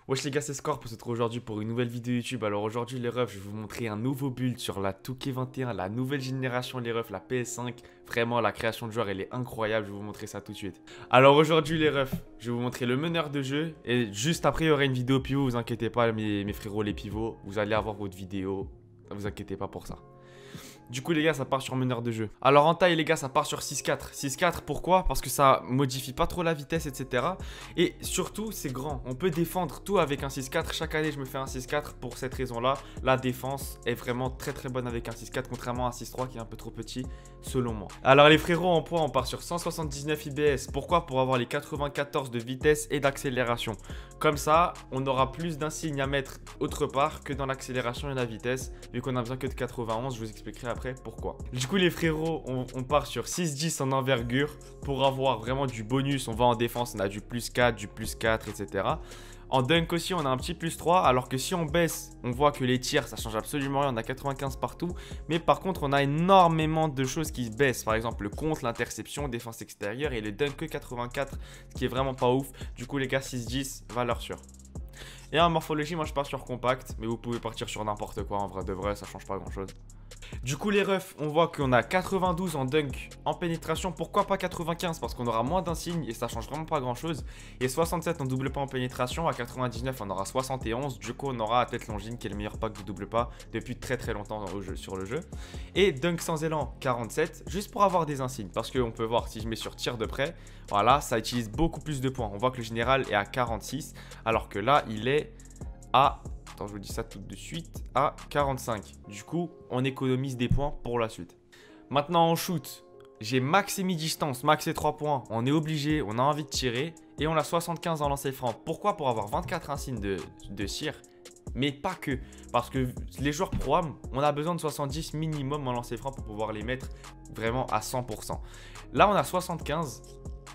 Wesh les gars, c'est Scorp, on se retrouve aujourd'hui pour une nouvelle vidéo YouTube. Alors aujourd'hui les refs, je vais vous montrer un nouveau build sur la 2K21, la nouvelle génération les refs, la PS5. Vraiment la création de joueurs elle est incroyable, je vais vous montrer ça tout de suite. Alors aujourd'hui les refs, je vais vous montrer le meneur de jeu. Et juste après il y aura une vidéo pivot, vous inquiétez pas mes frérots les pivots. Vous allez avoir votre vidéo, ne vous inquiétez pas pour ça. Du coup les gars ça part sur meneur de jeu. Alors en taille les gars ça part sur 6-4. 6-4 pourquoi? Parce que ça modifie pas trop la vitesse etc. Et surtout c'est grand. On peut défendre tout avec un 6-4. Chaque année je me fais un 6-4 pour cette raison là. La défense est vraiment très bonne avec un 6-4 contrairement à un 6-3 qui est un peu trop petit selon moi. Alors les frérots en poids on part sur 179 IBS. Pourquoi? Pour avoir les 94 de vitesse et d'accélération. Comme ça on aura plus d'insignes à mettre autre part que dans l'accélération et la vitesse. Vu qu'on a besoin que de 91, je vous expliquerai après pourquoi. Du coup les frérots, on part sur 6-10 en envergure. Pour avoir vraiment du bonus, on va en défense, on a du plus 4, du plus 4, etc. En dunk aussi, on a un petit plus 3, alors que si on baisse, on voit que les tirs, ça change absolument rien, on a 95 partout. Mais par contre, on a énormément de choses qui baissent. Par exemple, le contre, l'interception, défense extérieure et le dunk que 84, ce qui est vraiment pas ouf. Du coup les gars, 6-10, valeur sûre. Et en morphologie, moi je pars sur compact, mais vous pouvez partir sur n'importe quoi, en vrai de vrai, ça change pas grand chose. Du coup les refs, on voit qu'on a 92 en dunk, en pénétration, pourquoi pas 95? Parce qu'on aura moins d'insignes et ça change vraiment pas grand chose. Et 67 en double pas en pénétration, à 99 on aura 71, du coup on aura Athlète Longine qui est le meilleur pack de double pas depuis très longtemps sur le jeu. Et dunk sans élan 47, juste pour avoir des insignes, parce qu'on peut voir si je mets sur tir de près, voilà, ça utilise beaucoup plus de points. On voit que le général est à 46, alors que là il est à... Attends, je vous dis ça tout de suite, à 45. Du coup, on économise des points pour la suite. Maintenant, en shoot, j'ai max et mi-distance, max et 3 points. On est obligé, on a envie de tirer. Et on a 75 en lancer franc. Pourquoi? Pour avoir 24 insignes de tir. Mais pas que. Parce que les joueurs pro-am, on a besoin de 70 minimum en lancer franc pour pouvoir les mettre vraiment à 100%. Là, on a 75.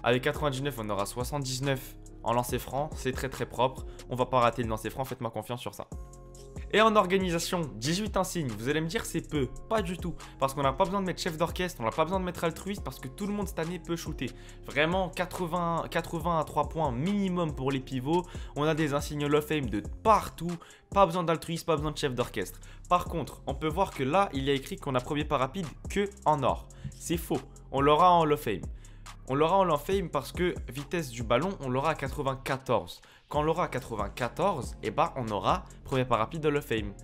Avec 99, on aura 79 en lancer franc, c'est très propre. On va pas rater le lancer franc, faites-moi confiance sur ça. Et en organisation, 18 insignes. Vous allez me dire c'est peu. Pas du tout. Parce qu'on n'a pas besoin de mettre chef d'orchestre, on n'a pas besoin de mettre altruiste parce que tout le monde cette année peut shooter. Vraiment 80 à 3 points minimum pour les pivots. On a des insignes Hall of Fame de partout. Pas besoin d'altruiste, pas besoin de chef d'orchestre. Par contre, on peut voir que là, il y a écrit qu'on a premier pas rapide que en or. C'est faux. On l'aura en Hall of Fame. On l'aura en Hall of Fame parce que vitesse du ballon, on l'aura à 94. Quand on l'aura à 94, eh ben, on aura premier pas rapide Hall of Fame.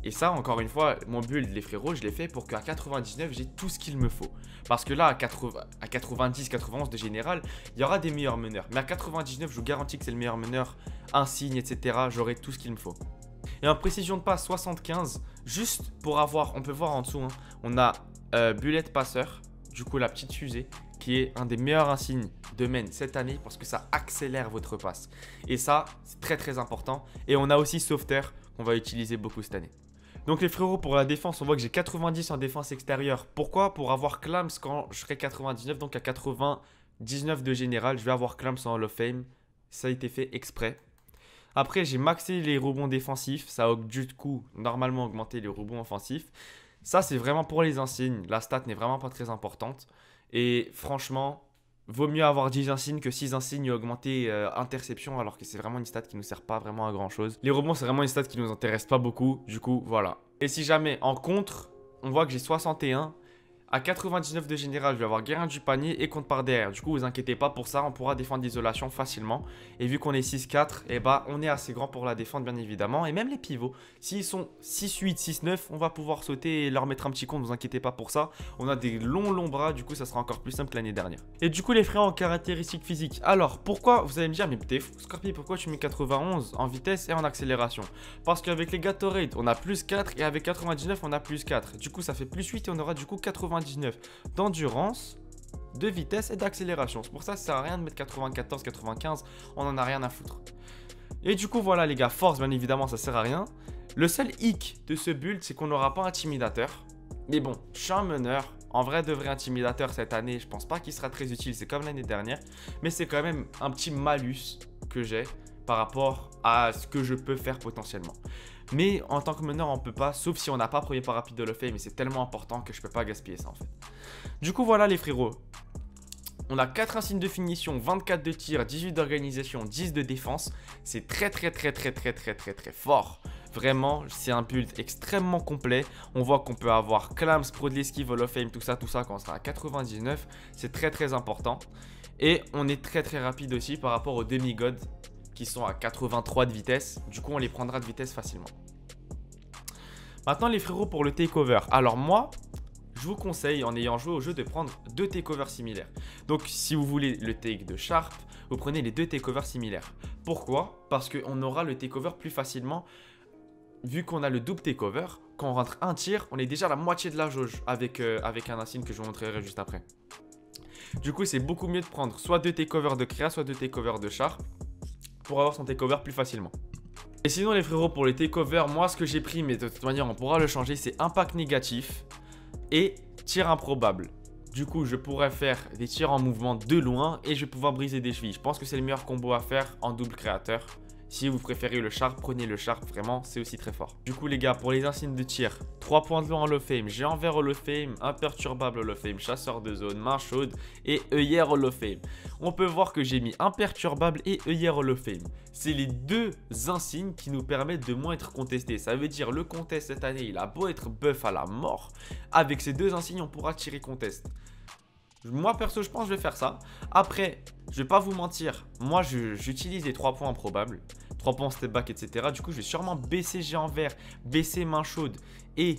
Et ça, encore une fois, mon build, les frérots, je l'ai fait pour qu'à 99, j'ai tout ce qu'il me faut. Parce que là, à 90, 91 de général, il y aura des meilleurs meneurs. Mais à 99, je vous garantis que c'est le meilleur meneur, insigne, etc. J'aurai tout ce qu'il me faut. Et en précision de passe, 75, juste pour avoir, on peut voir en dessous, hein, on a bullet passeur, du coup la petite fusée, qui est un des meilleurs insignes de main cette année parce que ça accélère votre passe. Et ça, c'est très important. Et on a aussi sauveteur qu'on va utiliser beaucoup cette année. Donc les frérots, pour la défense, on voit que j'ai 90 en défense extérieure. Pourquoi? Pour avoir Clams quand je serai 99, donc à 99 de général, je vais avoir Clams en Hall of Fame. Ça a été fait exprès. Après, j'ai maxé les rebonds défensifs. Ça a du coup normalement augmenté les rebonds offensifs. Ça, c'est vraiment pour les insignes. La stat n'est vraiment pas très importante. Et franchement, vaut mieux avoir 10 insignes que 6 insignes et augmenter interception alors que c'est vraiment une stat qui ne nous sert pas vraiment à grand chose. Les rebonds, c'est vraiment une stat qui nous intéresse pas beaucoup. Du coup, voilà. Et si jamais en contre, on voit que j'ai 61. À 99 de général, je vais avoir guérin du panier et contre par derrière. Du coup, vous inquiétez pas pour ça, on pourra défendre l'isolation facilement. Et vu qu'on est 6-4, eh ben, on est assez grand pour la défendre, bien évidemment. Et même les pivots, s'ils sont 6-8, 6-9, on va pouvoir sauter et leur mettre un petit compte, vous inquiétez pas pour ça. On a des longs bras, du coup, ça sera encore plus simple que l'année dernière. Et du coup, les frères en caractéristiques physiques. Alors, pourquoi, vous allez me dire, mais t'es fou, Scorpi, pourquoi tu mets 91 en vitesse et en accélération? Parce qu'avec les Gatorade, on a plus 4 et avec 99, on a plus 4. Du coup, ça fait plus 8 et on aura du coup 99 d'endurance, de vitesse et d'accélération. C'est pour ça que ça sert à rien de mettre 94, 95, on en a rien à foutre. Et du coup voilà les gars, force bien évidemment ça sert à rien. Le seul hic de ce build c'est qu'on n'aura pas intimidateur. Mais bon, je suis un meneur, en vrai de vrai intimidateur cette année, je pense pas qu'il sera très utile, c'est comme l'année dernière. Mais c'est quand même un petit malus que j'ai par rapport à ce que je peux faire potentiellement. Mais en tant que meneur, on peut pas, sauf si on n'a pas premier pas rapide de le faire, mais c'est tellement important que je peux pas gaspiller ça en fait. Du coup, voilà les frérots. On a 4 insignes de finition, 24 de tir, 18 d'organisation, 10 de défense. C'est très fort. Vraiment, c'est un build extrêmement complet. On voit qu'on peut avoir Clams, Pro de l'esquive, Hall of Fame, tout ça quand on sera à 99. C'est très important. Et on est très rapide aussi par rapport aux demi-gods qui sont à 83 de vitesse. Du coup, on les prendra de vitesse facilement. Maintenant, les frérots, pour le takeover. Alors moi, je vous conseille, en ayant joué au jeu, de prendre 2 takeovers similaires. Donc, si vous voulez le take de Sharp, vous prenez les 2 takeovers similaires. Pourquoi? Parce qu'on aura le takeover plus facilement. Vu qu'on a le double takeover, quand on rentre un tir, on est déjà à la moitié de la jauge avec un insigne que je vous montrerai juste après. Du coup, c'est beaucoup mieux de prendre soit 2 takeovers de créa, soit 2 takeovers de Sharp pour avoir son takeover plus facilement. Et sinon, les frérots, pour les takeovers, moi, ce que j'ai pris, mais de toute manière, on pourra le changer, c'est impact négatif et tir improbable. Du coup, je pourrais faire des tirs en mouvement de loin et je vais pouvoir briser des chevilles. Je pense que c'est le meilleur combo à faire en double créateur. Si vous préférez le Sharp, prenez le Sharp, vraiment, c'est aussi très fort. Du coup, les gars, pour les insignes de tir, 3 points de loin Hall of Fame, géant vert Hall of Fame, imperturbable Hall of Fame, chasseur de zone, main chaude et œillère Hall of Fame. On peut voir que j'ai mis imperturbable et œillère Hall of Fame. C'est les 2 insignes qui nous permettent de moins être contestés. Ça veut dire le contest cette année, il a beau être buff à la mort. Avec ces 2 insignes, on pourra tirer contest. Moi perso, je pense que je vais faire ça. Après, je vais pas vous mentir, moi j'utilise les 3 points improbables, 3 points step back, etc. Du coup, je vais sûrement baisser géant vert, baisser main chaude et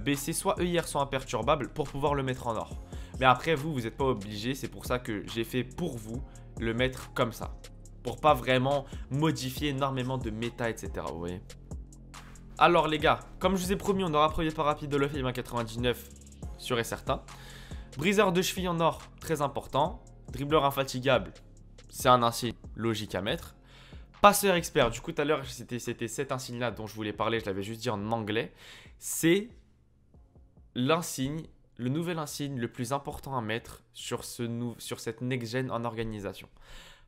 baisser soit œillère soit imperturbable pour pouvoir le mettre en or. Mais après, vous n'êtes pas obligé, c'est pour ça que j'ai fait pour vous le mettre comme ça. Pour pas vraiment modifier énormément de méta, etc. Vous voyez. Alors les gars, comme je vous ai promis, on aura premier pas rapide de Hall of Fame à 99, sûr et certain. Briseur de cheville en or, très important. Dribbleur infatigable, c'est un insigne logique à mettre. Passeur expert, du coup tout à l'heure c'était cet insigne là dont je voulais parler, je l'avais juste dit en anglais. C'est l'insigne, le nouvel insigne le plus important à mettre sur cette next-gen en organisation.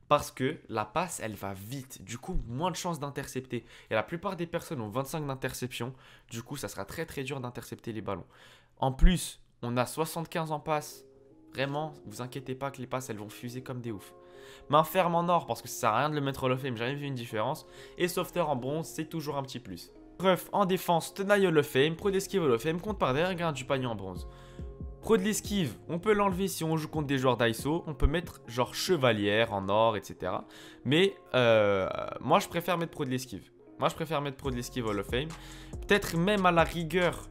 Parce que la passe, elle va vite. Du coup, moins de chances d'intercepter. Et la plupart des personnes ont 25 d'interception. Du coup, ça sera très dur d'intercepter les ballons. En plus, on a 75 en passe. Vraiment, vous inquiétez pas que les passes, elles vont fuser comme des oufs. Main ferme en or, parce que ça sert à rien de le mettre Hall of Fame. J'ai jamais vu une différence. Et sauveteur en bronze, c'est toujours un petit plus. Ref en défense, tenaille Hall of Fame. Pro d'esquive Hall of Fame, compte par derrière, garde du panier en bronze. Pro de l'esquive, on peut l'enlever si on joue contre des joueurs d'ISO. On peut mettre genre chevalière en or, etc. Mais moi, je préfère mettre pro de l'esquive. Moi, je préfère mettre pro de l'esquive Hall of Fame. Peut-être même à la rigueur,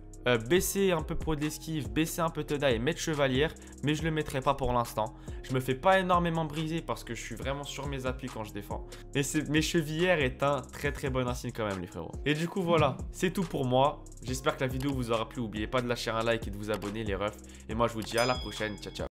baisser un peu pro de l'esquive, baisser un peu tenaille et mettre chevalière. Mais je ne le mettrai pas pour l'instant. Je me fais pas énormément briser parce que je suis vraiment sur mes appuis quand je défends. Mais chevillère est un très bon insigne quand même les frérots. Et du coup voilà, c'est tout pour moi. J'espère que la vidéo vous aura plu. N'oubliez pas de lâcher un like et de vous abonner les refs. Et moi je vous dis à la prochaine. Ciao ciao.